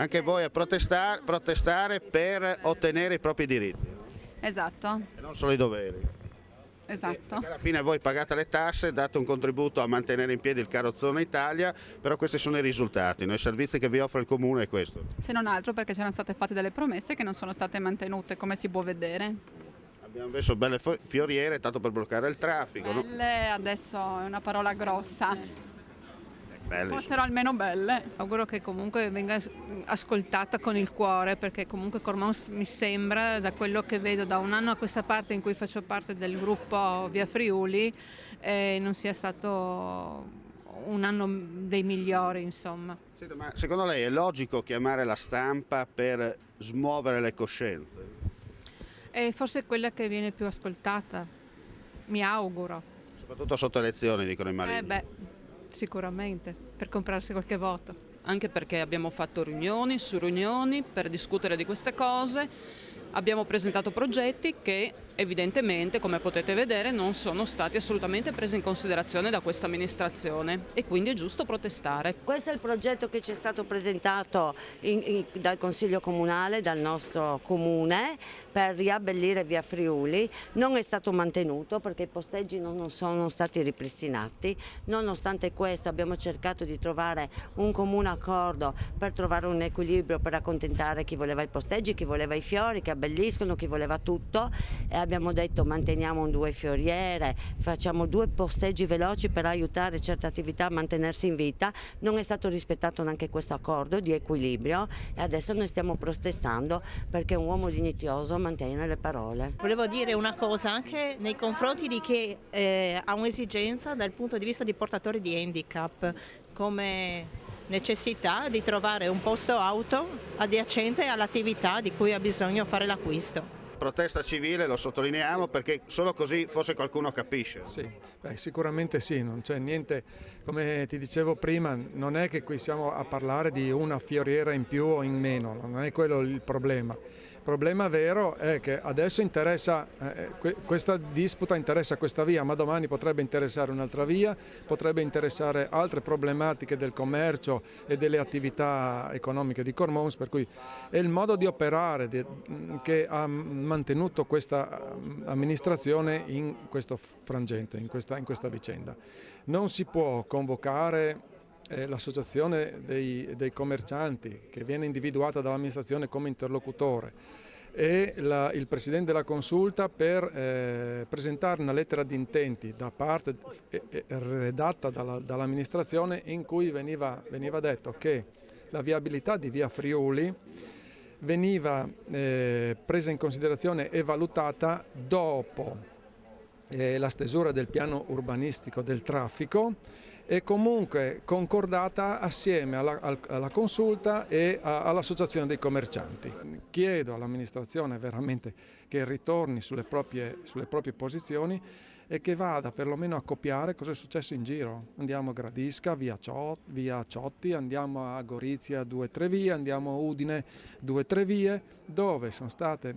Anche voi a protestare per ottenere i propri diritti Esatto, e non solo i doveri. esatto. Perché alla fine voi pagate le tasse, date un contributo a mantenere in piedi il Carrozzone Italia, però questi sono i risultati, i servizi che vi offre il Comune è questo. Se non altro perché c'erano state fatte delle promesse che non sono state mantenute, come si può vedere. Abbiamo messo belle fioriere tanto per bloccare il traffico, no? Belle adesso è una parola grossa, Belle, fossero almeno belle. Auguro che comunque venga ascoltata con il cuore, perché comunque Cormons mi sembra, da quello che vedo da un anno a questa parte in cui faccio parte del gruppo Via Friuli, non sia stato un anno dei migliori, insomma. Senta, ma secondo lei è logico chiamare la stampa per smuovere le coscienze? E forse è quella che viene più ascoltata, mi auguro. Soprattutto sotto elezioni, dicono i maligni. Sicuramente, per comprarsi qualche voto. Anche perché abbiamo fatto riunioni su riunioni per discutere di queste cose, abbiamo presentato progetti che evidentemente, come potete vedere, non sono stati assolutamente presi in considerazione da questa amministrazione e quindi è giusto protestare. Questo è il progetto che ci è stato presentato dal Consiglio Comunale, dal nostro Comune, per riabbellire Via Friuli. Non è stato mantenuto perché i posteggi non sono stati ripristinati. Nonostante questo abbiamo cercato di trovare un comune accordo per trovare un equilibrio, per accontentare chi voleva i posteggi, chi voleva i fiori che abbelliscono, chi voleva tutto. E abbiamo detto manteniamo 2 fioriere, facciamo 2 posteggi veloci per aiutare certe attività a mantenersi in vita. Non è stato rispettato neanche questo accordo di equilibrio e adesso noi stiamo protestando perché un uomo dignitoso mantiene le parole. Volevo dire una cosa anche nei confronti di chi ha un'esigenza dal punto di vista di portatori di handicap, come necessità di trovare un posto auto adiacente all'attività di cui ha bisogno fare l'acquisto. Protesta civile, lo sottolineiamo perché solo così forse qualcuno capisce. Sì, sicuramente sì, non c'è niente, come ti dicevo prima, non è che qui siamo a parlare di una fioriera in più o in meno, non è quello il problema. Il problema vero è che adesso interessa, questa disputa interessa questa via, ma domani potrebbe interessare un'altra via, potrebbe interessare altre problematiche del commercio e delle attività economiche di Cormons, per cui è il modo di operare che ha mantenuto questa amministrazione in questo frangente, in questa vicenda. Non si può convocare l'associazione dei commercianti, che viene individuata dall'amministrazione come interlocutore, e il Presidente della Consulta per presentare una lettera di intenti redatta dall'amministrazione in cui veniva detto che la viabilità di Via Friuli veniva presa in considerazione e valutata dopo la stesura del piano urbanistico del traffico e comunque concordata assieme alla consulta e all'associazione dei commercianti. Chiedo all'amministrazione veramente che ritorni sulle proprie posizioni e che vada perlomeno a copiare cosa è successo in giro. Andiamo a Gradisca, via Ciotti, andiamo a Gorizia 2-3 vie, andiamo a Udine 2-3 vie, dove sono state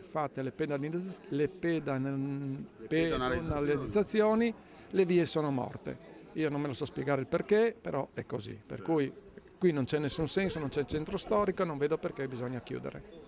fatte le pedonalizzazioni, le vie sono morte. Io non me lo so spiegare il perché, però è così. Per cui qui non c'è nessun senso, non c'è centro storico, non vedo perché bisogna chiudere.